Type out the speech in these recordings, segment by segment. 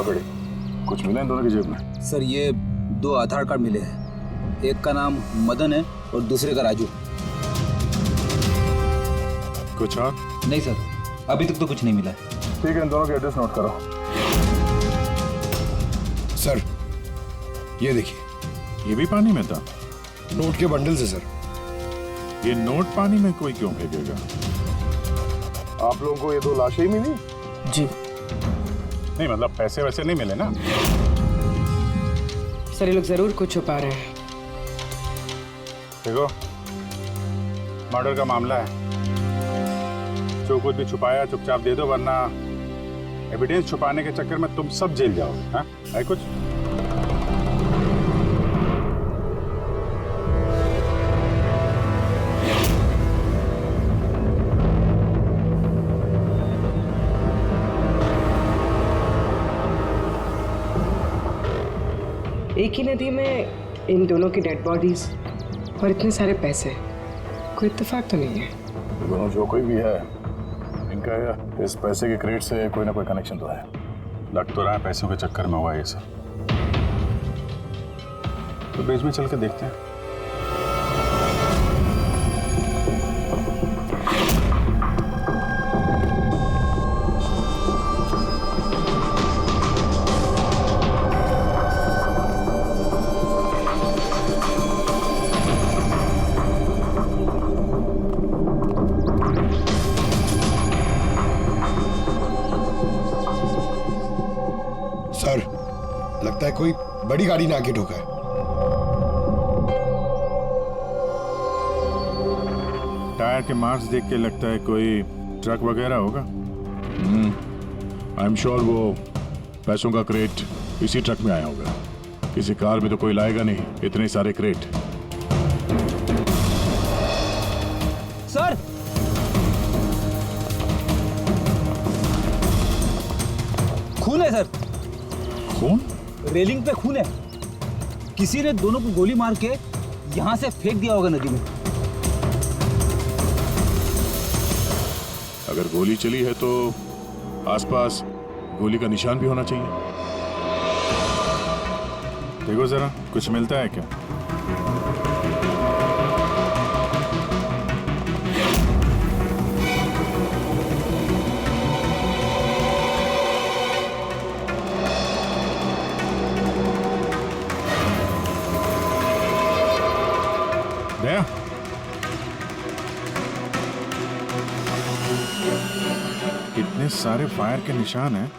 हाँ बेटे, कुछ मिला इन दोनों की जेब में? सर ये 2 आधार कार्ड मिले हैं, एक का नाम मदन है और दूसरे का राजू। कुछ हाँ? नहीं सर, अभी तक तो कुछ नहीं मिला है। ठीक है, इन दोनों के एड्रेस नोट करो। सर ये देखिए, ये भी पानी में था? नोट के बंडल से सर। ये नोट पानी में कोई क्यों फेंकेगा? आप लोगों को ये 2 लाशें ही मिली? जी नहीं मतलब पैसे वैसे नहीं मिले ना? सर, ये लोग जरूर कुछ छुपा रहे हैं। देखो, मर्डर का मामला है, जो कुछ भी छुपाया चुपचाप दे दो, वरना एविडेंस छुपाने के चक्कर में तुम सब जेल जाओगे। हाँ है कुछ? एक ही नदी में इन दोनों की डेड बॉडीज और इतने सारे पैसे, कोई इत्तेफाक तो नहीं है। दोनों जो कोई भी है, इनका इस पैसे के क्रेडिट से कोई ना कोई कनेक्शन तो है। लग तो रहा है पैसों के चक्कर में हुआ ये सब। तो बीच में चल के देखते हैं। सर लगता है कोई बड़ी गाड़ी ने आके ठोका है। टायर के मार्क्स देख के लगता है कोई ट्रक वगैरह होगा। आई एम श्योर वो पैसों का क्रेट इसी ट्रक में आया होगा। किसी कार में तो कोई लाएगा नहीं इतने सारे क्रेट। सर खून है सर, खून? रेलिंग पे खून है। किसी ने दोनों को गोली मार के यहाँ से फेंक दिया होगा नदी में। अगर गोली चली है तो आसपास गोली का निशान भी होना चाहिए। देखो जरा, कुछ मिलता है क्या? दया? कितने सारे फायर के निशान हैं।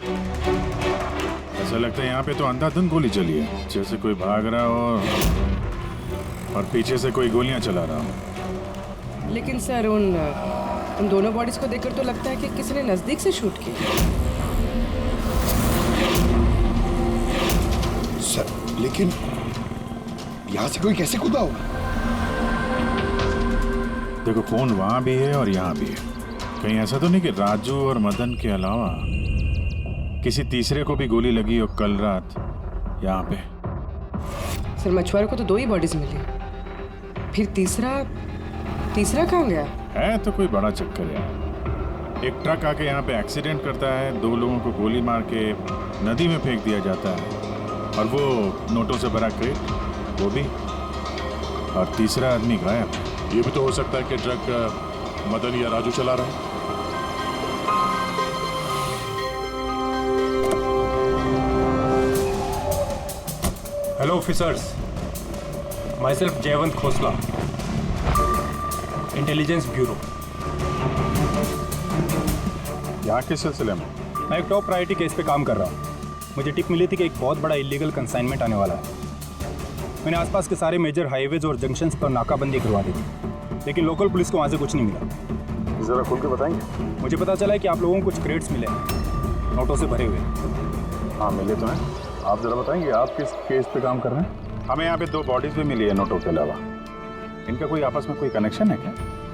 ऐसा लगता है यहाँ पे तो अंधाधुंध गोली चली है, जैसे कोई भाग रहा हो और पीछे से कोई गोलियां चला रहा हो। लेकिन सर उन दोनों बॉडीज को देखकर तो लगता है कि किसी ने नजदीक से शूट किया। सर लेकिन यहाँ से कोई कैसे कूदा होगा? देखो, फोन वहां भी है और यहाँ भी है। कहीं ऐसा तो नहीं कि राजू और मदन के अलावा किसी तीसरे को भी गोली लगी हो कल रात यहाँ पे? सर मछुआरों को तो 2 ही बॉडीज मिली, फिर तीसरा कहाँ गया? है तो कोई बड़ा चक्कर यार। एक ट्रक आके यहाँ पे एक्सीडेंट करता है, 2 लोगों को गोली मार के नदी में फेंक दिया जाता है, और वो नोटों से भरा क्रेट वो भी, और तीसरा आदमी गायब। ये भी तो हो सकता है कि ट्रक मदन या राजू चला रहा है। Hello officers, my self Jaywant Khosla, intelligence bureau. यहाँ किस सिलसिले में? मैं एक टॉप प्रायोरिटी केस पे काम कर रहा हूँ। मुझे टिप मिली थी कि एक बहुत बड़ा इलीगल कंसाइनमेंट आने वाला है। मैंने आसपास के सारे मेजर हाईवेज और जंक्शंस पर नाकाबंदी करवा दी थी, लेकिन लोकल पुलिस को वहाँ से कुछ नहीं मिला। जरा खुल के बताएंगे? मुझे पता चला है कि आप लोगों को कुछ क्रेट्स मिले हैं, नोटों से भरे हुए। हाँ मिले तो हैं। आप जरा बताएंगे आप किस केस पे काम कर रहे हैं? हमें यहाँ पे 2 बॉडीज भी मिली है नोटों के अलावा। इनका कोई आपस में कोई कनेक्शन है क्या?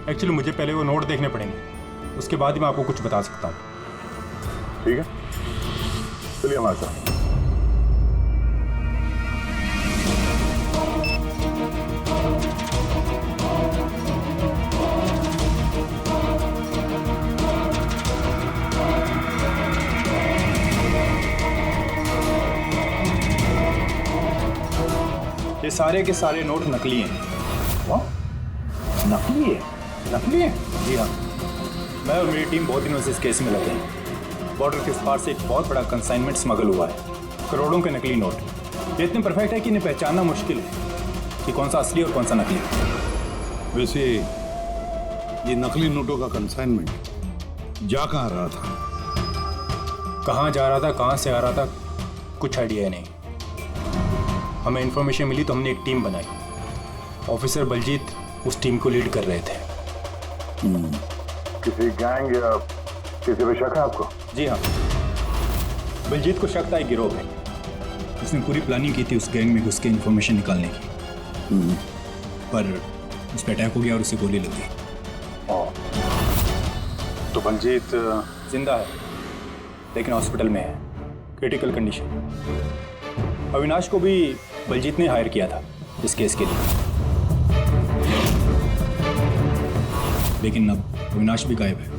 एक्चुअली मुझे पहले वो नोट देखने पड़ेंगे, उसके बाद ही मैं आपको कुछ बता सकता हूँ। ठीक है, चलिए हमारे साथ। सारे के सारे नोट नकली हैं। नकली है? नकली है? जी हाँ, मैं और मेरी टीम बहुत दिनों से इस केस में लगे हैं। बॉर्डर के इस पार से एक बहुत बड़ा कंसाइनमेंट स्मगल हुआ है, करोड़ों के नकली नोट। ये इतने परफेक्ट है कि इन्हें पहचानना मुश्किल है कि कौन सा असली और कौन सा नकली। वैसे ये नकली नोटों का कंसाइनमेंट जा कहाँ रहा था? कहाँ जा रहा था, कहाँ से आ रहा था, कुछ आइडिया नहीं। हमें इन्फॉर्मेशन मिली तो हमने एक टीम बनाई। ऑफिसर बलजीत उस टीम को लीड कर रहे थे। किसी गैंग या किसी पे शक है आपको? जी हाँ, बलजीत को शक था एक गिरोह है। उसने पूरी प्लानिंग की थी उस गैंग में घुस के इन्फॉर्मेशन निकालने की, पर उस पर अटैक हो गया और उसे गोली लगी। तो बलजीत जिंदा है लेकिन हॉस्पिटल में है, क्रिटिकल कंडीशन। अविनाश को भी बलजीत ने हायर किया था इस केस के लिए, लेकिन अब अविनाश भी गायब है।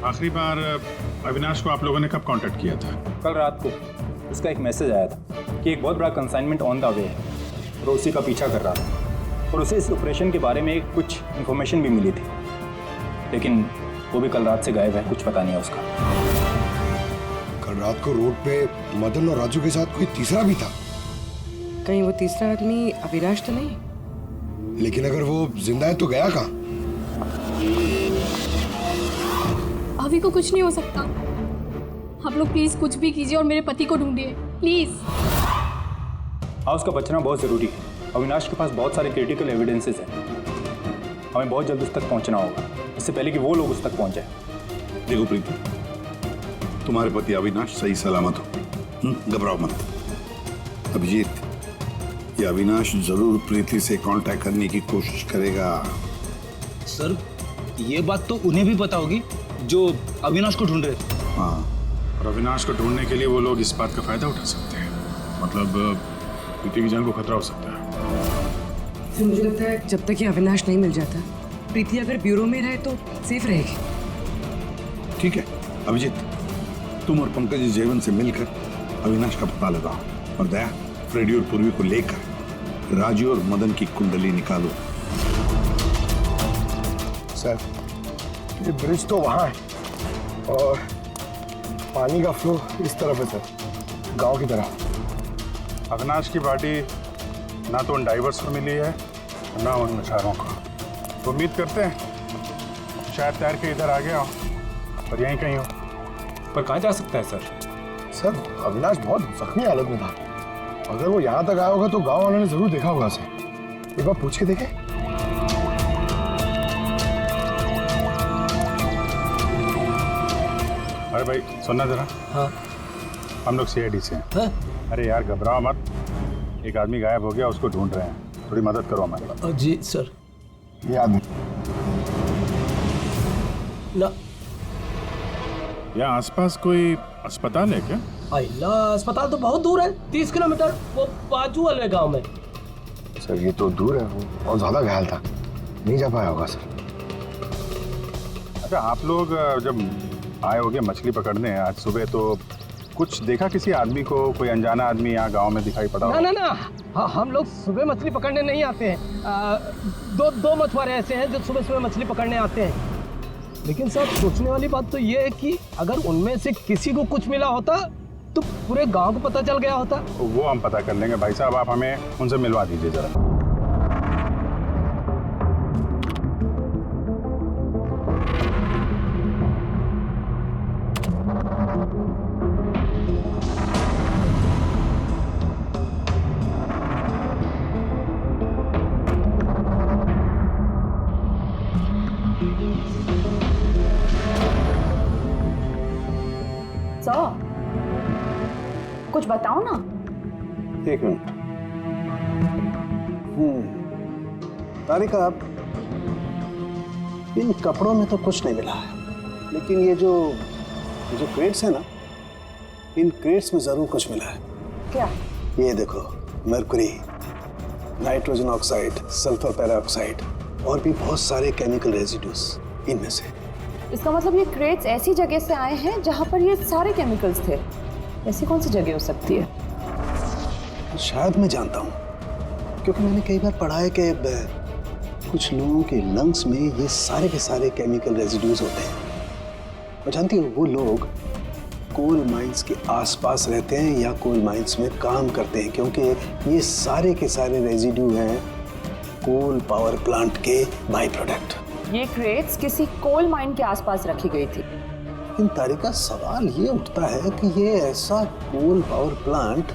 आखिरी बार अविनाश को आप लोगों ने कब कांटेक्ट किया था? कल रात को उसका एक मैसेज आया था कि एक बहुत बड़ा कंसाइनमेंट ऑन द वे है और उसी का पीछा कर रहा था, और उसे इस ऑपरेशन के बारे में कुछ इन्फॉर्मेशन भी मिली थी, लेकिन वो भी कल रात से गायब है, कुछ पता नहीं है उसका। कल रात को रोड पे मदन और राजू के साथ कोई तीसरा भी था। कहीं वो तीसरा आदमी अविनाश तो नहीं? लेकिन अगर वो जिंदा है तो गया कहाँ? अभी को कुछ नहीं हो सकता। आप लोग प्लीज कुछ भी कीजिए और मेरे पति को ढूंढिए प्लीज। हाँ, उसका बचना बहुत ज़रूरी है। अविनाश के पास बहुत सारे क्रिटिकल एविडेंसेस हैं। हमें बहुत जल्द उस तक पहुंचना होगा, इससे पहले कि वो लोग उस तक पहुंच जाए। देखो प्रीति, तुम्हारे पति अविनाश सही सलामत हो, घबराओ मत। अभिजीत, ये अविनाश जरूर प्रीति से कांटेक्ट करने की कोशिश करेगा। सर, ये बात तो उन्हें भी पता होगी जो अविनाश को ढूंढ रहे थे। हाँ, और अविनाश को ढूंढने के लिए वो लोग इस बात का फायदा उठा सकते हैं, मतलब प्रीति की जान को खतरा हो सकता है। फिर मुझे लगता है जब तक ये अविनाश नहीं मिल जाता, प्रीति अगर ब्यूरो में रहे तो सेफ रहेगी। ठीक है अभिजीत, तुम और पंकज जयवंत से मिलकर अविनाश का पता लगाओ, और दया फ्रेडी और पूर्वी को लेकर राजू और मदन की कुंडली निकालो। सर, ये ब्रिज तो वहाँ है और पानी का फ्लो इस तरफ है सर, गांव की तरफ। अविनाश की बॉडी ना तो उन डाइवर्स को मिली है ना उन मछुआरों को। तो उम्मीद करते हैं शायद तैर के इधर आ गया हो और यहीं कहीं हो। पर कहाँ जा सकता है सर? सर, अविनाश बहुत जख्मी हालत में था। अगर वो यहाँ तक आया होगा तो गांव वालों ने जरूर देखा होगा उसे। एक बार पूछ के देखें। अरे भाई सुनना जरा। हाँ। हम लोग सीआईडी से हैं। हाँ? अरे यार घबराओ मत, एक आदमी गायब हो गया, उसको ढूंढ रहे हैं, थोड़ी मदद करो हमारी। जी सर। ये आदमी ना, यहाँ आसपास कोई अस्पताल है क्या? अल्लाह, अस्पताल तो बहुत दूर है, 30 किलोमीटर, वो बाजू वाले गांव में। सर, ये तो दूर है, वो बहुत ज्यादा घायल था, नहीं जा पाया होगा सर। अच्छा, आप लोग जब आए होगे मछली पकड़ने आज सुबह, तो कुछ देखा किसी आदमी को? कोई अनजाना आदमी यहाँ गांव में दिखाई पड़ा? ना ना ना, हाँ, हम लोग सुबह मछली पकड़ने नहीं आते हैं। दो मछुआरे ऐसे हैं जो सुबह सुबह मछली पकड़ने आते हैं। लेकिन सर, सोचने वाली बात तो ये है कि अगर उनमें से किसी को कुछ मिला होता तो पूरे गांव को पता चल गया होता। वो हम पता कर लेंगे भाई साहब, आप हमें उनसे मिलवा दीजिए जरा। कुछ बताओ ना। एक मिनट। तारिका, आप इन कपड़ों में तो कुछ नहीं मिला है, लेकिन ये जो क्रेट्स है ना, इन क्रेट्स में जरूर कुछ मिला है। क्या? ये देखो, mercury, nitrogen oxide, sulphur peroxide और भी बहुत सारे केमिकल रेजिड्यूज इनमें से। इसका मतलब ये क्रेट्स ऐसी जगह से आए हैं जहां पर ये सारे केमिकल्स थे। ऐसी कौन सी जगह हो सकती है? शायद मैं जानता हूँ, क्योंकि मैंने कई बार पढ़ा है कि कुछ लोगों के लंग्स में ये सारे के सारे केमिकल रेजिड्यूज होते हैं। और जानती हो, वो लोग कोल माइंस के आसपास रहते हैं या कोल माइंस में काम करते हैं, क्योंकि ये सारे के सारे रेजिड्यू हैं कोल पावर प्लांट के बाई प्रोडक्ट। ये क्रेट्स किसी कोल माइन के आसपास रखी गई थी। इन तारिका, सवाल ये उठता है कि ये ऐसा कोल पावर प्लांट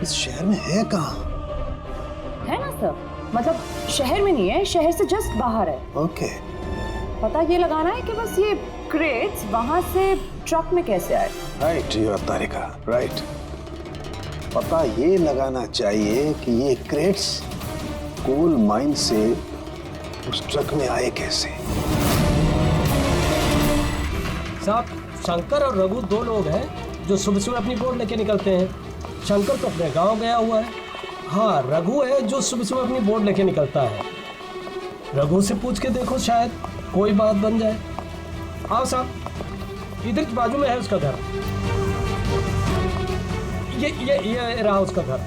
इस शहर में है कहाँ? है ना सर, मतलब शहर में नहीं है, शहर से जस्ट बाहर है। ओके। पता ये लगाना है कि बस ये क्रेट्स वहां से ट्रक में कैसे आए। राइट यूर तारिका, राइट। पता ये लगाना चाहिए कि ये क्रेट्स कोल माइन से उस ट्रक में आए कैसे। साहब, शंकर और रघु दो लोग हैं जो सुबह सुबह अपनी बोट लेके निकलते हैं। शंकर तो अपने गांव गया हुआ है। हाँ, रघु है जो सुबह सुबह अपनी बोट लेके निकलता है। रघु से पूछ के देखो, शायद कोई बात बन जाए। आओ साहब, इधर बाजू में है उसका घर। ये रहा उसका घर।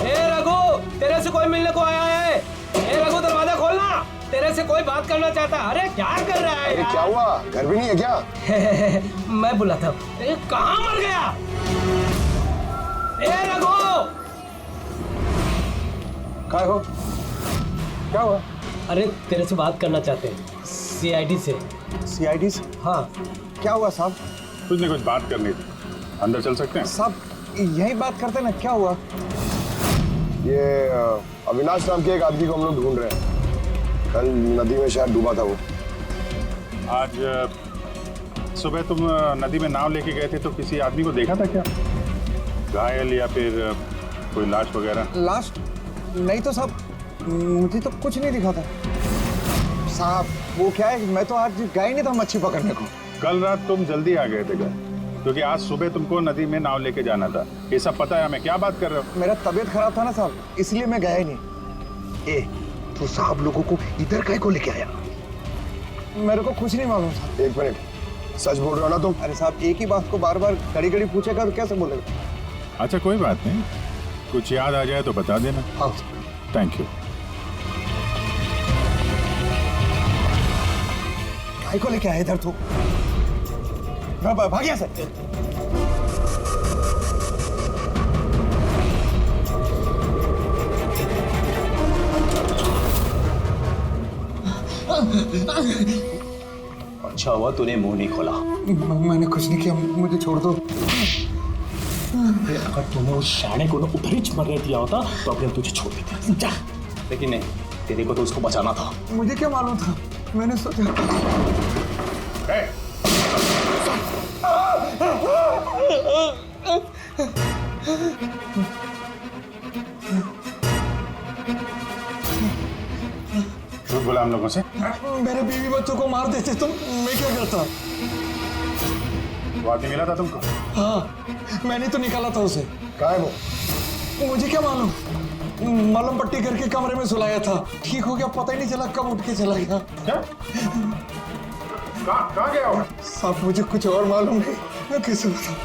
ए रघु, तेरे से कोई मिलने को आया है। ए रघु, दरवाजा खोलना, तेरे से कोई बात करना चाहता। अरे क्या कर रहा है? अरे क्या हुआ, घर भी नहीं है क्या? मैं बुलाता हूँ। कहाँ मर गया? ए रघु, क्या हो? क्या हुआ? अरे तेरे से बात करना चाहते हैं, सीआईडी से। सीआईडी से? हाँ। क्या हुआ साहब? कुछ नहीं, कुछ बात करनी थी। अंदर चल सकते हैं? साहब यही बात करते ना, क्या हुआ? ये अविनाश नाम के एक आदमी को हम लोग ढूंढ रहे हैं। कल नदी में शायद डूबा था वो। आज सुबह तुम नदी में नाव लेके गए थे, तो किसी आदमी को देखा था क्या? घायल या फिर कोई लाश वगैरह? लाश नहीं तो साहब, मुझे तो कुछ नहीं दिखा था साहब। वो क्या है, मैं तो आज गया ही नहीं था मच्छी पकड़ने को। कल रात तुम जल्दी आ गए थे घर, क्योंकि आज सुबह तुमको नदी में नाव लेके जाना था। ये सब पता है हमें, क्या बात कर रहे हो? मेरा तबीयत खराब था ना साहब, इसलिए मैं गया ही नहीं। तो साहब लोगों को इधर काहे को लेके आया? मेरे को कुछ नहीं मालूम साहब। एक मिनट, सच बोल रहे हो ना तुम? अरे साहब, एक ही बात को बार बार घड़ी घड़ी पूछेगा तो कैसे बोलेगा? अच्छा कोई बात नहीं, कुछ याद आ जाए तो बता देना। हाँ। Thank you. काहे को लेके आया इधर तू? भाग यहाँ से। अच्छा हुआ तूने मुंह नहीं खोला। मैंने कुछ नहीं किया, मुझे छोड़ दो। अगर तूने उस शाने को ऊपर ही मरने दिया होता तो अपने तुझे छोड़ देते, जा। लेकिन नहीं, तेरे को तो उसको बचाना था। मुझे क्या मालूम था, मैंने सोचा। झूठ बोला हम लोगों से? मेरे बीवी बच्चों को मार देते तुम, मैं क्या करता? वो आदमी मिला था तुमको? हाँ, मैंने तो निकाला था उसे। कहाँ है वो? मुझे क्या मालूम, मलम पट्टी करके कमरे में सुलाया था, ठीक हो गया, पता ही नहीं चला कब उठ के चला गया। क्या? कहाँ गया हो? साहब मुझे कुछ और मालूम नहीं, मैं कैसे बताऊं?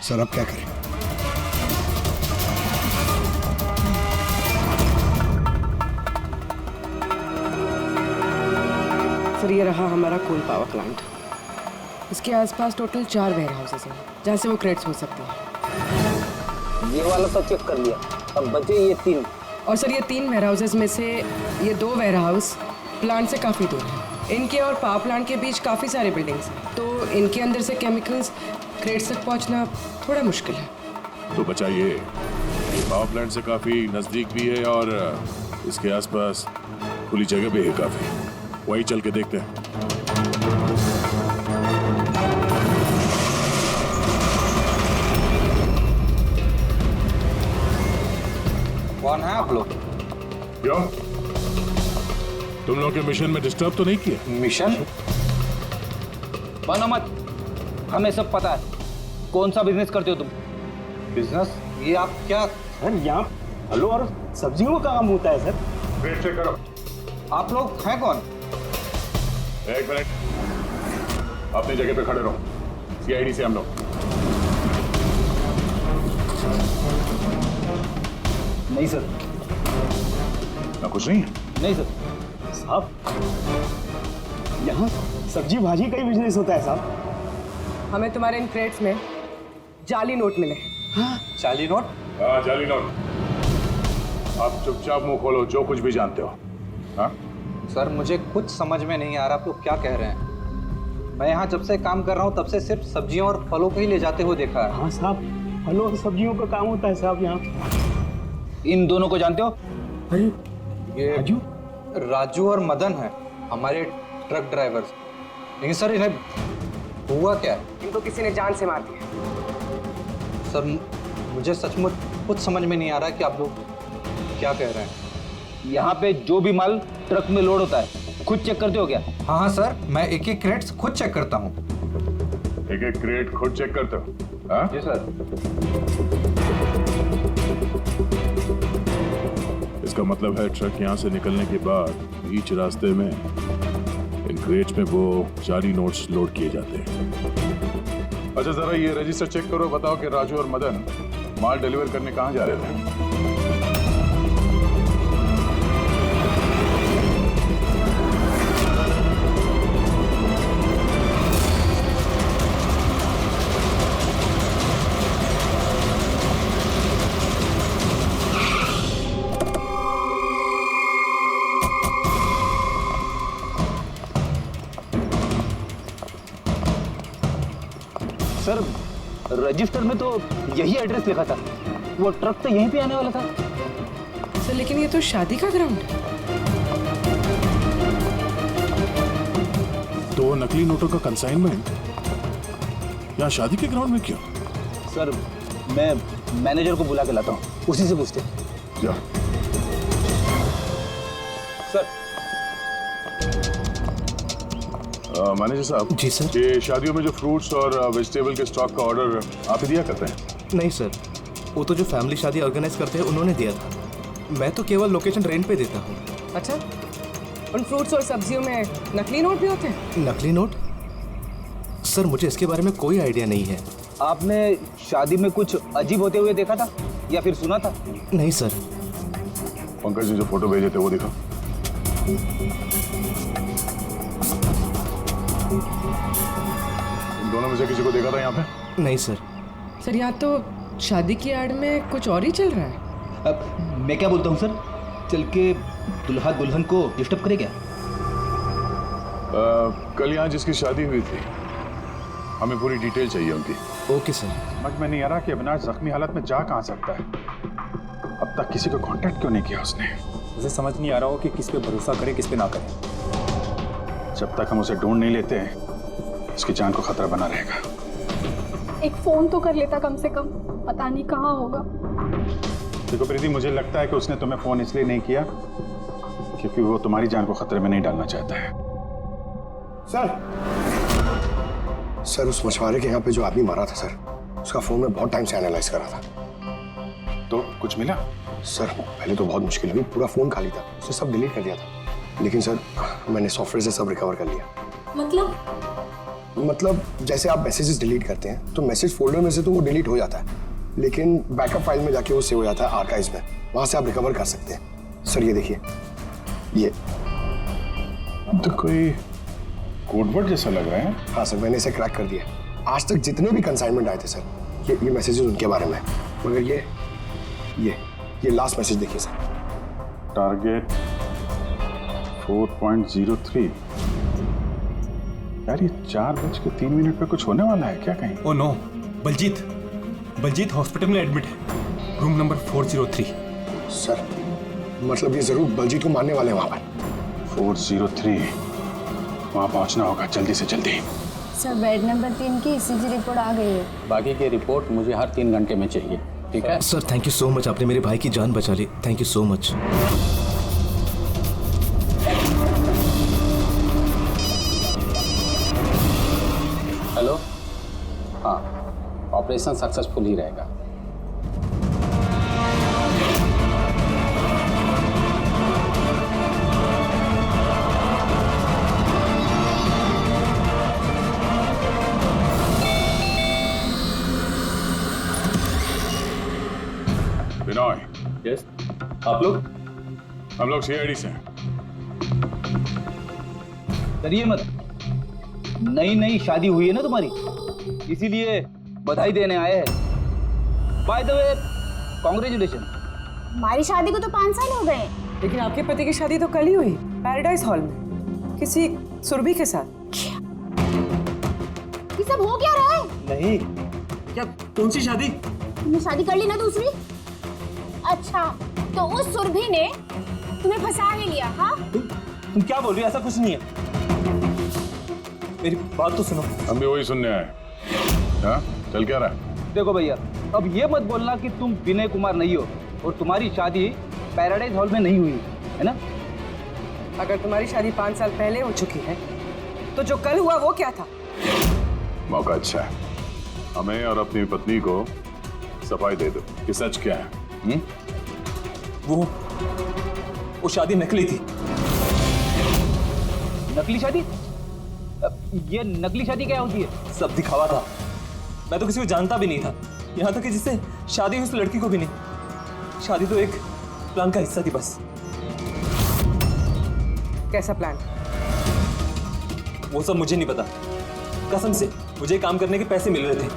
सर अब क्या करें? सर, ये रहा हमारा कोल पावर प्लांट। इसके आसपास टोटल 4 वेयर हाउसेस हैं जहाँ से वो क्रेट्स हो सकते हैं। ये वाला सब चेक कर लिया, अब बचे ये 3। और सर, ये 3 वेयर हाउसेस में से ये 2 वेयर हाउस प्लांट से काफ़ी दूर हैं। इनके और पावर प्लांट के बीच काफ़ी सारे बिल्डिंग्स हैं, तो इनके अंदर से केमिकल्स क्रेट्स तक पहुँचना थोड़ा मुश्किल है। तो बचाइए, ये पावर प्लांट से काफ़ी नज़दीक भी है और इसके आसपास खुली जगह भी है काफ़ी। वहीं चल के देखते हैं। कौन है आप लोग? क्यों? तुम लोग के मिशन में डिस्टर्ब तो नहीं किया? मिशन? बनो मत, हमें सब पता है। कौन सा बिजनेस करते हो तुम? बिजनेस? ये आप क्या? सर यहाँ फलों और सब्जियों का काम होता है सर। वेट चेक करो। आप लोग हैं कौन? एक मिनट, अपनी जगह पे खड़े रहो। सीआईडी से हम लोग। नहीं सर, ना कुछ नहीं है? नहीं सर। साहब यहाँ सब्जी भाजी का ही बिजनेस होता है साहब। हमें तुम्हारे इन क्रेट्स में जाली नोट मिले। चाली नोट? हाँ, जाली नोट। आप चुपचाप मुंह खोलो, जो कुछ भी जानते हो। हाँ? सर मुझे कुछ समझ में नहीं आ रहा आप लोग क्या कह रहे हैं। मैं यहाँ जब से काम कर रहा हूँ तब से सिर्फ सब्जियों और फलों को ही ले जाते हुए देखा है। हाँ साहब, फलों और सब्जियों का काम होता है साहब यहाँ। इन दोनों को जानते हो? अरे ये राजू? राजू और मदन है, हमारे ट्रक ड्राइवर्स। लेकिन सर इन्हें हुआ क्या है? इनको किसी ने जान से मार दिया। सर मुझे सचमुच कुछ समझ में नहीं आ रहा है कि आप लोग क्या कह रहे हैं। यहाँ पे जो भी माल ट्रक में लोड होता है खुद चेक करते हो क्या? हाँ हाँ सर, मैं एक एक क्रेट्स खुद चेक करता हूँ। एक एक क्रेट खुद चेक करते हो? हाँ? जी सर। इसका मतलब है ट्रक यहाँ से निकलने के बाद बीच रास्ते में इन क्रेट्स में वो जाली नोट्स लोड किए जाते हैं। अच्छा, जरा ये रजिस्टर चेक करो, बताओ कि राजू और मदन माल डिलीवर करने कहाँ जा रहे थे? सर रजिस्टर में तो यही एड्रेस लिखा था, वो ट्रक तो यहीं पे आने वाला था। सर लेकिन ये तो शादी का ग्राउंड है। तो नकली नोटों का कंसाइनमेंट यहाँ शादी के ग्राउंड में क्यों? सर मैं मैनेजर को बुला के लाता हूँ, उसी से पूछते। जा। सर। मैनेजर साहब। जी सर। ये शादियों में जो फ्रूट्स और वेजिटेबल के स्टॉक का ऑर्डर आप ही दिया करते हैं? नहीं सर, वो तो जो फैमिली शादी ऑर्गेनाइज करते हैं उन्होंने दिया था। मैं तो केवल लोकेशन रेंट पे देता हूँ। अच्छा, उन फ्रूट्स और सब्जियों में नकली नोट भी होते हैं? नकली नोट? सर मुझे इसके बारे में कोई आइडिया नहीं है। आपने शादी में कुछ अजीब होते हुए देखा था या फिर सुना था? नहीं सर। पंकज जी जो फोटो भेजे थे वो दिखा। इन दोनों में से किसी को देखा था यहाँ पे? नहीं सर। सर यहाँ तो शादी की आड़ में कुछ और ही चल रहा है। अब मैं क्या बोलता हूँ सर, चल के दुल्हा दुल्हन को डिस्टर्ब करे क्या? कल यहाँ जिसकी शादी हुई थी हमें पूरी डिटेल चाहिए उनकी। Okay sir. समझ में नहीं आ रहा कि अविनाश जख्मी हालत में जा कहाँ सकता है। अब तक किसी को कांटेक्ट क्यों नहीं किया उसने? मुझे समझ नहीं आ रहा हो कि किस पे भरोसा करें किस पे ना करें। जब तक हम उसे ढूंढ नहीं लेते उसकी जान को खतरा बना रहेगा। एक फोन तो कर लेता कम से कम, पता नहीं कहाँ होगा। देखो प्रीति, मुझे लगता है कि उसने तुम्हें फोन इसलिए नहीं किया क्योंकि वो तुम्हारी जान को खतरे में नहीं डालना चाहता है। सर उस मछुआरे के यहाँ पे जो आदमी मारा था सर, उसका फोन में बहुत टाइम से एनालाइज करा था। तो कुछ मिला? सर पहले तो बहुत मुश्किल हुई, पूरा फोन खाली था, उसने सब डिलीट कर दिया था। लेकिन सर मैंने सॉफ्टवेयर से सब रिकवर कर लिया। मतलब जैसे आप मैसेजेस डिलीट करते हैं तो मैसेज फोल्डर में से तो वो डिलीट हो जाता है, लेकिन बैकअप फाइल में जाके वो सेव हो जाता है आर्काइव्स में, वहां से आप रिकवर कर सकते हैं। सर ये देखिए, ये तो कोई कोडवर्ड जैसा लग रहा है। हाँ सर, मैंने इसे क्रैक कर दिया। आज तक जितने भी कंसाइनमेंट आए थे सर, ये मैसेजेस उनके बारे में है। मगर ये लास्ट मैसेज देखिए सर। टारगेट 4.03। यार ये 4:03 पे कुछ होने वाला है क्या कहीं? ओ नो, बलजीत हॉस्पिटल में एडमिट है, रूम नंबर 403। सर मतलब ये जरूर बलजीत को मारने वाले हैं वहां पर। 403 वहां पहुंचना होगा जल्दी से जल्दी। सर बेड नंबर 3 की ECG रिपोर्ट आ गई है। बाकी की रिपोर्ट मुझे हर 3 घंटे में चाहिए, ठीक है? Sir thank you so much, आपने मेरे भाई की जान बचा ली। Thank you so much. Hello, हाँ, ऑपरेशन सक्सेसफुल ही रहेगा। विनय, यस आप लोग? हम लोग सीआईडी से हैं। डरिए मत, नई नई शादी हुई है ना तुम्हारी, इसीलिए बधाई देने आए हैं। By the way, congratulation. हमारी शादी को तो 5 साल हो गए। लेकिन आपके पति की शादी तो कल ही हुई, पैराडाइज हॉल में, किसी सुरभि के साथ। ये सब हो क्या रहा है? नहीं, क्या कौन सी शादी? तुमने शादी कर ली ना दूसरी? अच्छा, तो उस सुरभि ने तुम्हें फंसा के लिया? हाँ, तुम क्या बोल रही हो? ऐसा कुछ नहीं है। मेरी बात तो सुनो। हम भी वही सुनने आए। हाँ, चल क्या रहा है? देखो भैया, अब ये मत बोलना कि तुम विनय कुमार नहीं हो और तुम्हारी शादी पैराडाइज हॉल में नहीं हुई है ना? अगर तुम्हारी शादी 5 साल पहले हो चुकी है तो जो कल हुआ वो क्या था? मौका अच्छा है, हमें और अपनी पत्नी को सफाई दे दो कि सच क्या है। वो शादी नकली थी। नकली शादी? ये नकली शादी क्या होती है? सब दिखावा था। मैं तो किसी को जानता भी नहीं था, यहाँ तक कि जिससे शादी हुई उस लड़की को भी नहीं। शादी तो एक प्लान का हिस्सा थी बस। कैसा प्लान? वो सब मुझे नहीं पता, कसम से। मुझे काम करने के पैसे मिल रहे थे,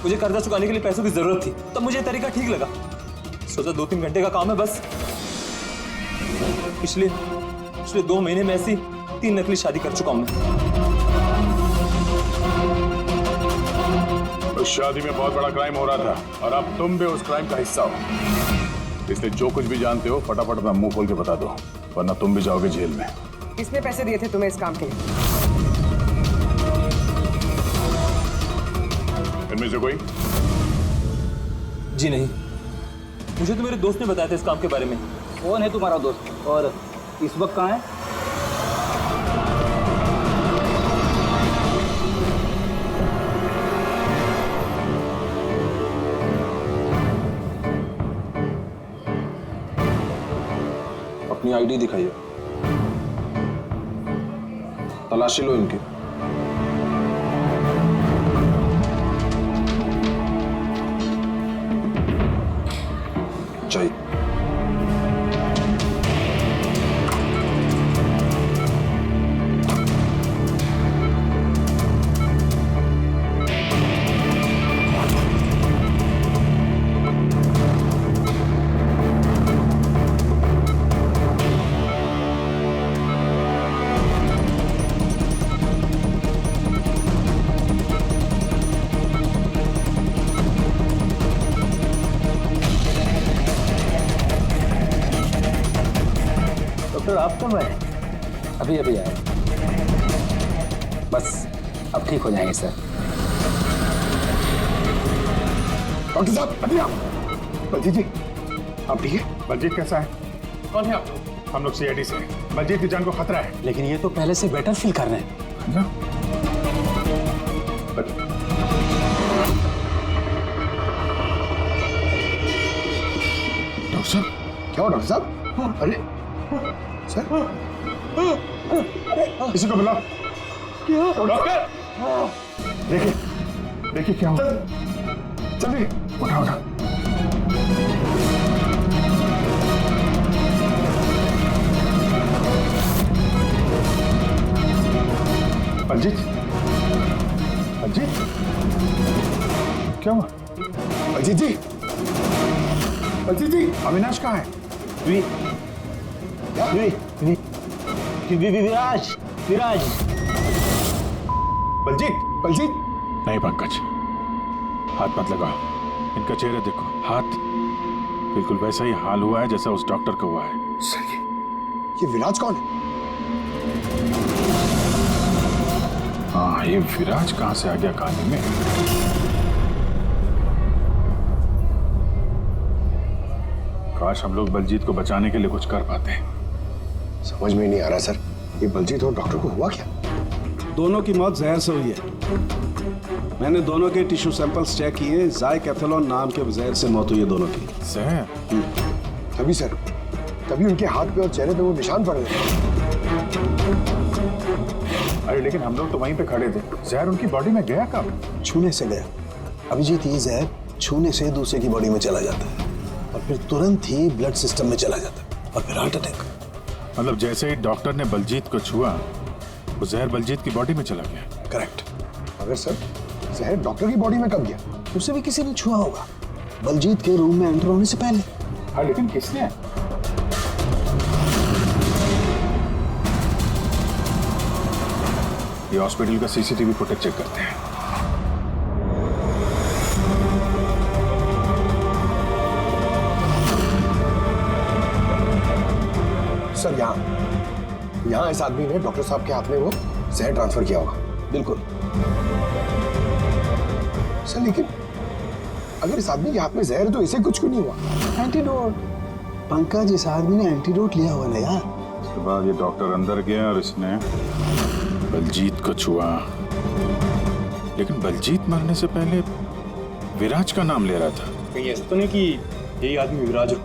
मुझे कर्जा चुकाने के लिए पैसों की जरूरत थी, तब मुझे तरीका ठीक लगा। सोचा 2-3 घंटे का काम है बस। पिछले 2 महीने में ऐसी 3 नकली शादी कर चुका हूं मैं। उस शादी में बहुत बड़ा क्राइम हो रहा था और अब तुम भी उस क्राइम का हिस्सा हो, इसलिए जो कुछ भी जानते हो फटाफट अपना मुंह खोल के बता दो, वरना तुम भी जाओगे जेल में। किसने पैसे दिए थे तुम्हें इस काम के लिए? इनमें से कोई? जी नहीं, मुझे तो मेरे दोस्त ने बताया था इस काम के बारे में। कौन है तुम्हारा दोस्त और इस वक्त कहाँ है? अपनी आईडी दिखाइए, तलाशी लो इनकी। चाहिए। डॉक्टर आप कब आए? अभी अभी आए, बस अब ठीक हो जाएंगे सर। डॉक्टर साहब अभी आप। बलजीत जी आप ठीक है? बलजीत कैसा है? कौन है आप? हम लोग सीआईडी से हैं। बलजीत की जान को खतरा है। लेकिन ये तो पहले से बेटर फील कर रहे हैं। डॉक्टर साहब क्या हुआ? डॉक्टर साहब अरे सर, किसी को बुलाओ। डॉक्टर देखिए क्या हुआ। चलिए उठा उठा। बलजीत क्या हुआ? बलजीत जी अविनाश कहाँ है? विराज बलजीत नहीं पंकज, हाथ मत लगाओ। इनका चेहरा देखो, हाथ बिल्कुल वैसा ही हाल हुआ है जैसा उस डॉक्टर का हुआ है। सर ये विराज कौन है? हाँ, ये विराज कहाँ से आ गया कहानी में? काश हम लोग बलजीत को बचाने के लिए कुछ कर पाते। समझ में नहीं आ रहा सर, ये बलजीत और डॉक्टर को हुआ क्या? दोनों की मौत जहर से हुई है। मैंने दोनों के टिश्यू सैंपल्स चेक किए, ज़ाइकैथेलॉन नाम के जहर से मौत हुई है दोनों की। जहर? तभी सर, तभी उनके हाथ पे और चेहरे पे वो निशान पड़ गए। अरे लेकिन हम लोग तो वहीं पे खड़े थे, जहर उनकी बॉडी में गया कब? छूने से गया। अभिजीत, ये जहर छूने से दूसरे की बॉडी में चला जाता है और फिर तुरंत ही ब्लड सिस्टम में चला जाता और फिर हार्ट अटैक। मतलब जैसे ही डॉक्टर ने बलजीत को छुआ, वो जहर बलजीत की बॉडी में चला गया। करेक्ट। मगर सर, जहर डॉक्टर की बॉडी में कब गया? उसे भी किसी ने छुआ होगा, बलजीत के रूम में एंटर होने से पहले। हाँ, लेकिन किसने? ये हॉस्पिटल का सीसीटीवी फुटेज चेक करते हैं। सर, यहाँ इस आदमी ने डॉक्टर साहब के हाथ में वो जहर ट्रांसफर किया होगा। बिल्कुल। सर, लेकिन अगर इस आदमी के हाथ में जहर है तो इसे कुछ क्यों नहीं हुआ? एंटीडोट। पंकज, इस आदमी ने एंटीडोट लिया हुआ ना यार। उसके बाद ये डॉक्टर अंदर गया और इसने बलजीत को छुआ। लेकिन बलजीत मरने से पहले विराज का नाम ले रहा था। कहीं ऐसा तो नहीं कि यही आदमी विराज हो?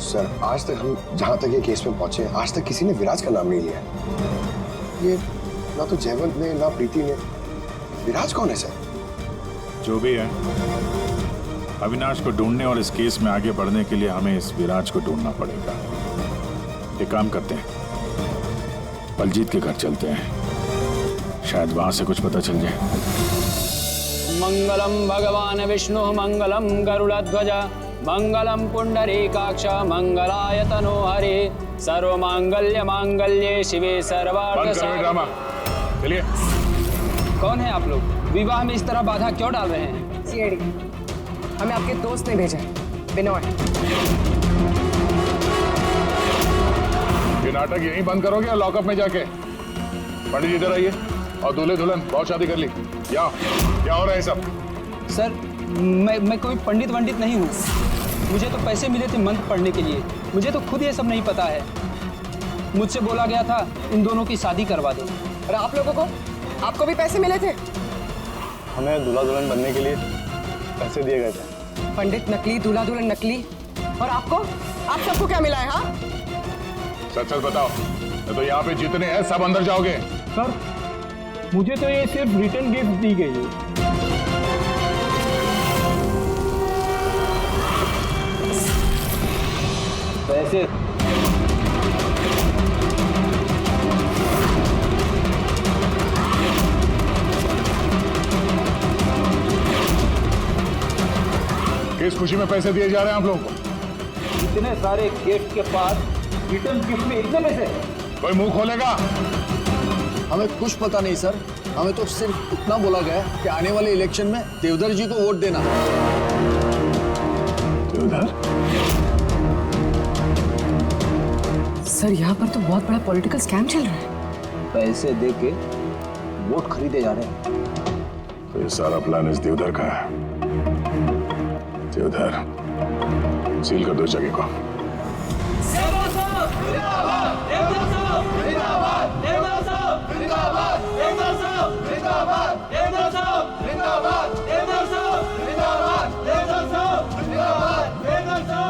सर, आज तक हम जहां तक ये केस में पहुंचे, आज तक किसी ने विराज का नाम नहीं लिया। ये ना तो जयवंत ने, ना प्रीति ने। विराज कौन है सर? जो भी है, अविनाश को ढूंढने और इस केस में आगे बढ़ने के लिए हमें इस विराज को ढूंढना पड़ेगा। एक काम करते हैं, बलजीत के घर चलते हैं, शायद वहां से कुछ पता चल जाए। मंगलम भगवान विष्णु मंगलम गरुड़ध्वज मंगलम पुंडरीकाक्ष मंगलाय तनो हरे सर्व मांगल्य मांगल्ये शिवे सर्वार्थ ड्रामा। चलिए। कौन है आप लोग? विवाह में इस तरह बाधा क्यों डाल रहे हैं? सीआईडी, हमें आपके दोस्त ने भेजा है, बिनोय। ये नाटक यहीं बंद करोगे या लॉकअप में जाके? पंडित जी इधर आइए और दूल्हे दुल्हन बहुत शादी कर ली। क्या हो रहा है सब? सर, मैं कोई पंडित वंडित नहीं हूँ। मुझे तो पैसे मिले थे मंत्र पढ़ने के लिए। मुझे तो खुद ये सब नहीं पता है। मुझसे बोला गया था इन दोनों की शादी करवा दो। और आप लोगों को, आपको भी पैसे मिले थे? हमें दूल्हा दुल्हन बनने के लिए पैसे दिए गए थे। पंडित नकली, दूल्हा दुल्हन नकली, और आपको, आप सबको क्या मिला है? हाँ, सच सच बताओ, नहीं तो यहाँ पे जितने हैं सब अंदर जाओगे। सर, मुझे तो ये सिर्फ रिटर्न गिफ्ट दी गई है। पैसे किस खुशी में पैसे दिए जा रहे हैं आप लोगों को? इतने सारे गेट के पास रिटर्न गिफ्ट में इतने पैसे? कोई मुंह खोलेगा? हमें कुछ पता नहीं सर, हमें तो सिर्फ इतना बोला गया कि आने वाले इलेक्शन में देवधर जी को वोट देना। देवधर? सर, यहाँ पर तो बहुत बड़ा पॉलिटिकल स्कैम चल रहा है। पैसे दे के वोट खरीदे जा रहे हैं। तो ये सारा प्लान इस देवधर का है। देवधर, सील कर दो जगह को।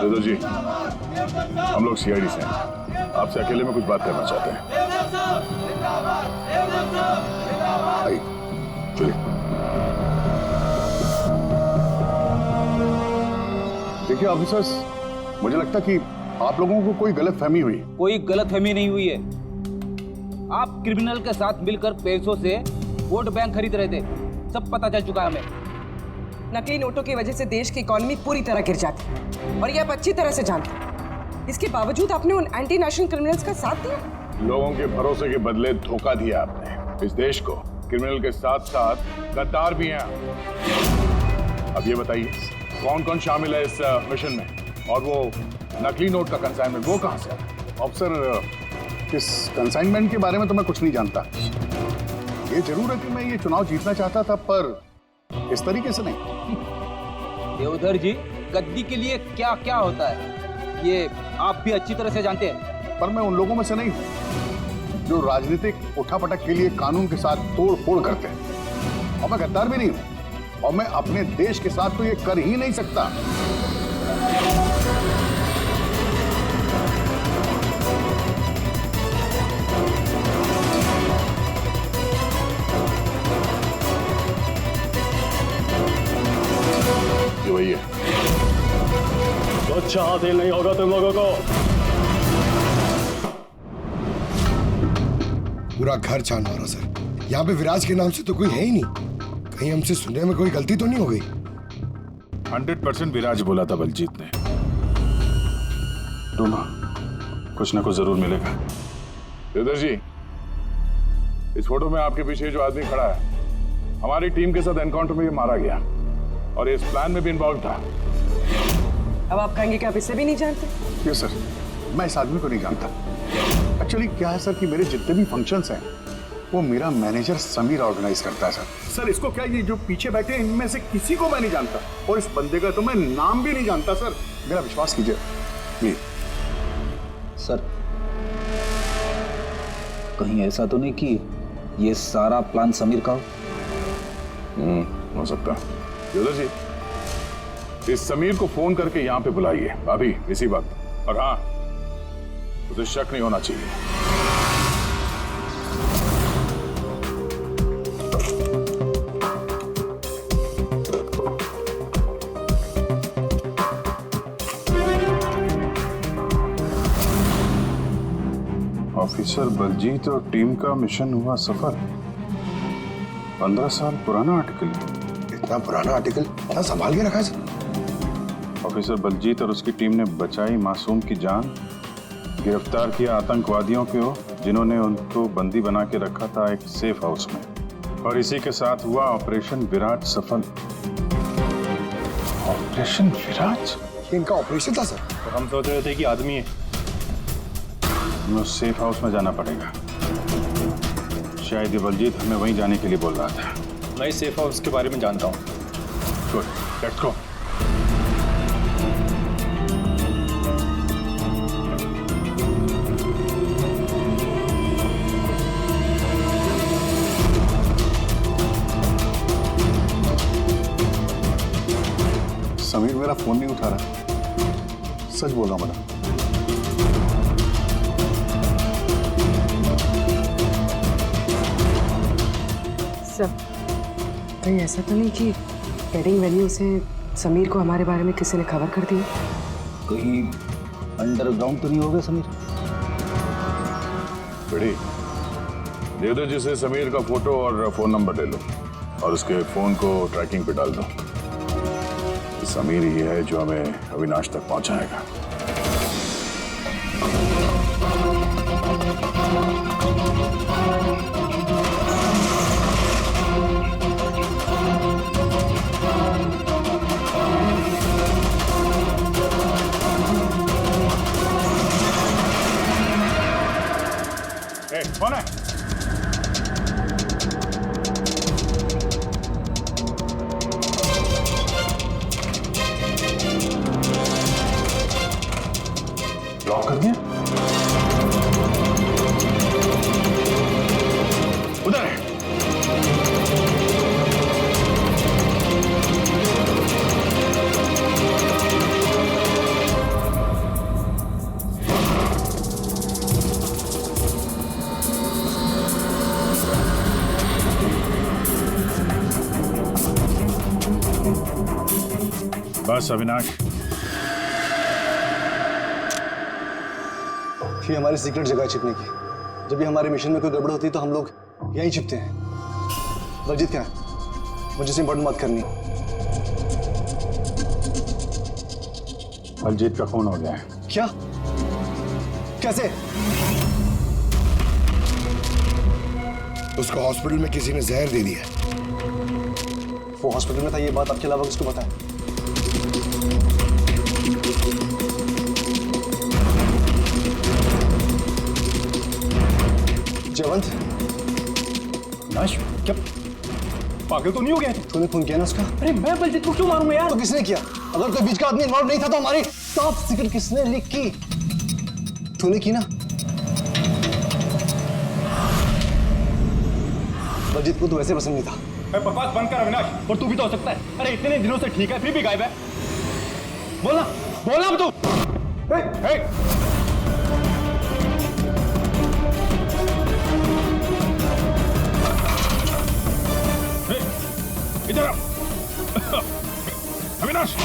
देवधर जी, हम लोग सीआईडी से हैं, आपसे अकेले में कुछ बात करना चाहते हैं। आइए, चलिए। देखिए ऑफिसर्स, मुझे लगता कि आप लोगों को कोई गलतफहमी हुई। कोई गलतफहमी नहीं हुई है। आप क्रिमिनल के साथ मिलकर पैसों से वोट बैंक खरीद रहे थे, सब पता चल चुका है हमें। नकली नोटों की वजह से देश की इकोनॉमी पूरी तरह गिर जाती है और ये आप अच्छी तरह से जानते हैं। इसके बावजूद आपने उन एंटी नेशनल क्रिमिनल्स का साथ दिया। लोगों के भरोसे के बदले धोखा दिया आपने। इस देश को क्रिमिनल के साथ साथ गद्दार भी हैं। अब ये बताइए, कौन कौन शामिल है इस मिशन में? और वो नकली नोट का कंसाइनमेंट वो कहां से आया? अफसर, इस कंसाइनमेंट के बारे में तो मैं कुछ नहीं जानता। ये जरूर है कि मैं ये चुनाव जीतना चाहता था, पर इस तरीके से नहीं। देवधर जी, गद्दी के लिए क्या क्या होता है ये आप भी अच्छी तरह से जानते हैं। पर मैं उन लोगों में से नहीं हूं जो राजनीतिक उठापटक के लिए कानून के साथ तोड़ फोड़ करते हैं। और मैं गद्दार भी नहीं हूं, और मैं अपने देश के साथ तो ये कर ही नहीं सकता। ये वही है। कुछ हासिल नहीं होगा तुम लोगों को। पूरा घर छान मारा सर। यहाँ पे विराज के नाम से तो कोई है ही नहीं। कहीं हमसे सुनने में कोई गलती तो नहीं हो गई? 100% विराज बोला था बलजीत ने। डूमा, कुछ ना कुछ जरूर मिलेगा। देवदत्त जी, इस फोटो में आपके पीछे जो आदमी खड़ा है, हमारी टीम के साथ एनकाउंटर में ये मारा गया और इस प्लान में भी इन्वॉल्व था। अब आप कहेंगे कि आप इसे भी नहीं जानते? यस सर, मैं इस आदमी को नहीं जानता। एक्चुअली क्या है सर कि मेरे जितने भी फंक्शंस हैं वो मेरा मैनेजर समीर ऑर्गेनाइज करता है सर। सर इसको क्या, ये जो पीछे बैठे हैं इनमें से किसी को मैं नहीं जानता, और इस बंदे का तो मैं नाम भी नहीं जानता सर। मेरा विश्वास कीजिए प्लीज। सर कहीं ऐसा तो नहीं कि ये सारा प्लान समीर का हो सकता है। देवदत्त जी, इस समीर को फोन करके यहाँ पे बुलाइए अभी इसी वक्त। और हाँ, उसे शक नहीं होना चाहिए। ऑफिसर बलजीत और टीम का मिशन हुआ सफल। 15 साल पुराना आर्टिकल। इतना पुराना आर्टिकल इतना संभाल के रखा है सर? ऑफिसर बलजीत और उसकी टीम ने बचाई मासूम की जान, गिरफ्तार किया आतंकवादियों को जिन्होंने उनको बंदी बना के रखा था एक सेफ हाउस में, और इसी के साथ हुआ ऑपरेशन विराट सफल। ऑपरेशन विराट? इनका ऑपरेशन था सर? तो हम सोच रहे थे कि आदमी है। हमें उस सेफ हाउस में जाना पड़ेगा। शायद ये बलजीत हमें वहीं जाने के लिए बोल रहा था। मैं इस सेफ हाउस के बारे में जानता हूँ। Good, let's go. समीर मेरा फोन नहीं उठा रहा। सच बोल रहा हूं मैडम। सर, कहीं ऐसा तो नहीं कि वेडिंग वेन्यू से समीर को हमारे बारे में किसी ने खबर कर दी? कहीं अंडरग्राउंड तो नहीं हो गया समीर? बड़ी देवदत्त जी से समीर का फोटो और फोन नंबर ले लो और उसके फोन को ट्रैकिंग पे डाल दो। समीर ही है जो हमें अविनाश तक पहुंचाएगा। कौन है? लॉक कर दिया? उधर है। बस अविनाश, ये हमारी सीक्रेट जगह छिपने की। जब भी हमारे मिशन में कोई गड़बड़ होती है तो हम लोग यहीं छिपते हैं। बलजीत क्या है? मुझे से इंपॉर्टेंट बात करनी है। बलजीत का खून हो गया है। क्या? कैसे? उसको हॉस्पिटल में किसी ने जहर दे दिया। वो हॉस्पिटल में था, ये बात आपके अलावा किसको पता है? जयवंत, नाश, क्या पागल तो नहीं हो गया? तूने खून किया ना उसका? अरे मैं बलजीत को क्यों मारूंगा यार? तो किसने किया? अगर कोई बीच का आदमी इन्वॉल्व नहीं था तो हमारी टॉप सीक्रेट किसने लीक की? तूने की ना? बलजीत को तो वैसे पसंद नहीं था। बकवास बंद कर अविनाश, और तू भी तो हो सकता है। अरे इतने दिनों से ठीक है, फिर भी गायब है। बोलना बोलना अब तू। इधर आओ। अविनाश,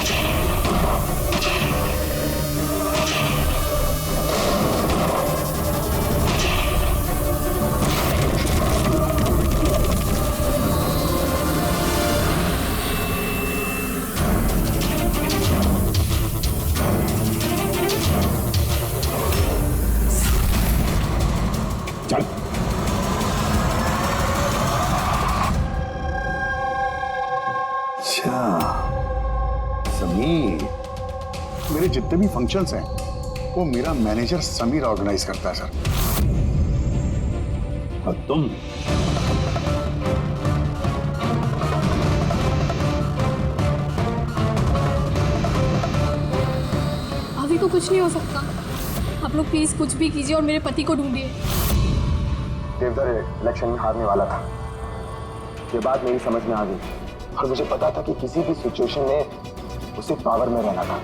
अच्छा, समीर। मेरे जितने भी फंक्शंस हैं वो मेरा मैनेजर समीर ऑर्गेनाइज करता है सर। और तुम अभी को कुछ नहीं हो सकता। आप लोग प्लीज कुछ भी कीजिए और मेरे पति को ढूंढिए। देवधर इलेक्शन में हारने वाला था, ये बात मेरी समझ में आ गई और मुझे पता था कि किसी भी सिचुएशन में उसे पावर में रहना था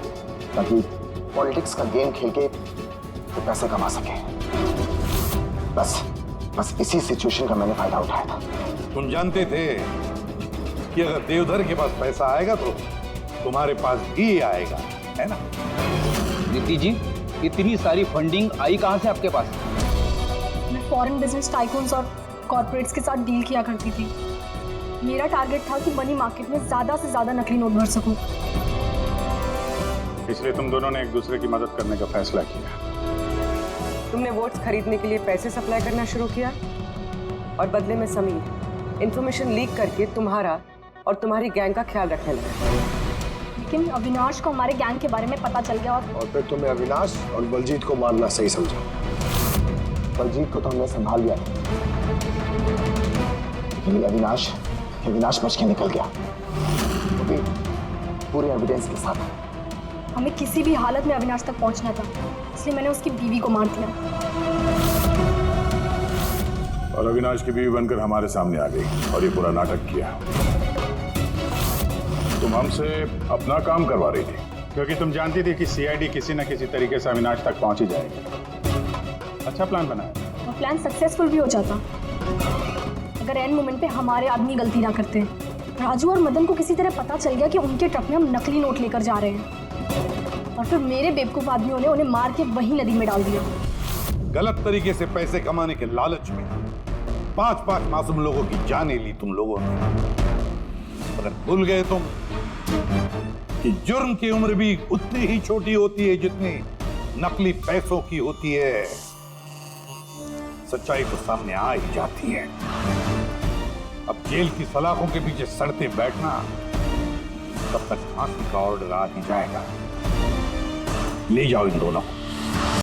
ताकि पॉलिटिक्स का गेम खेल के वो पैसे कमा सके। बस इसी सिचुएशन का मैंने फायदा उठाया था। तुम जानते थे कि अगर देवधर के पास पैसा आएगा तो तुम्हारे पास भी आएगा, है ना? दीप्ति जी, इतनी सारी फंडिंग आई कहां से आपके पास? मैं फॉरेन बिजनेस टाइकून्स और कॉर्पोरेट्स के साथ डील किया करती थी। मेरा टारगेट था कि मनी मार्केट में ज्यादा से ज्यादा नकली नोट भर सकूं। इसलिए तुम दोनों ने एक दूसरे की मदद करने का फैसला किया। तुमने वोट्स खरीदने के लिए पैसे सप्लाई करना शुरू किया और बदले में समीर इंफॉर्मेशन लीक करके तुम्हारा और तुम्हारी गैंग का ख्याल रखने लगा। लेकिन अविनाश को हमारे गैंग के बारे में पता चल गया और फिर तुमने अविनाश और बलजीत को मारना सही समझा। बलजीत को तो हमने संभाल लिया था, लेकिन अविनाश बच के निकल गया, वो भी पूरे एविडेंस के साथ। हमें किसी भी हालत में अविनाश तक पहुंचना था, इसलिए मैंने उसकी बीवी को मार दिया। और अविनाश की बीवी बनकर हमारे सामने आ गई और ये पूरा नाटक किया। तुम हमसे अपना काम करवा रही थी क्योंकि तुम जानती थी कि सीआईडी किसी न किसी तरीके से अविनाश तक पहुंच ही जाएगी। अच्छा प्लान बनाया। और प्लान सक्सेसफुल भी हो जाता अगर एंड मोमेंट पे हमारे आदमी गलती ना करते। राजू और मदन को किसी तरह पता चल गया कि उनके ट्रक में हम नकली नोट लेकर जा रहे हैं और फिर मेरे बेवकूफ आदमियों ने उन्हें मार के वही नदी में डाल दिया। गलत तरीके से पैसे कमाने के लालच में 5-5 मासूम लोगों की जानें ली तुम लोगों ने। अगर भूल गए तुम कि जुर्म की उम्र भी उतनी ही छोटी होती है जितनी नकली पैसों की होती है। सच्चाई तो सामने आ ही जाती है। अब जेल की सलाखों के पीछे सड़ते बैठना, तब तक फांसी का ऑर्डर आ ही जाएगा। ले जाओ इन दोनों को।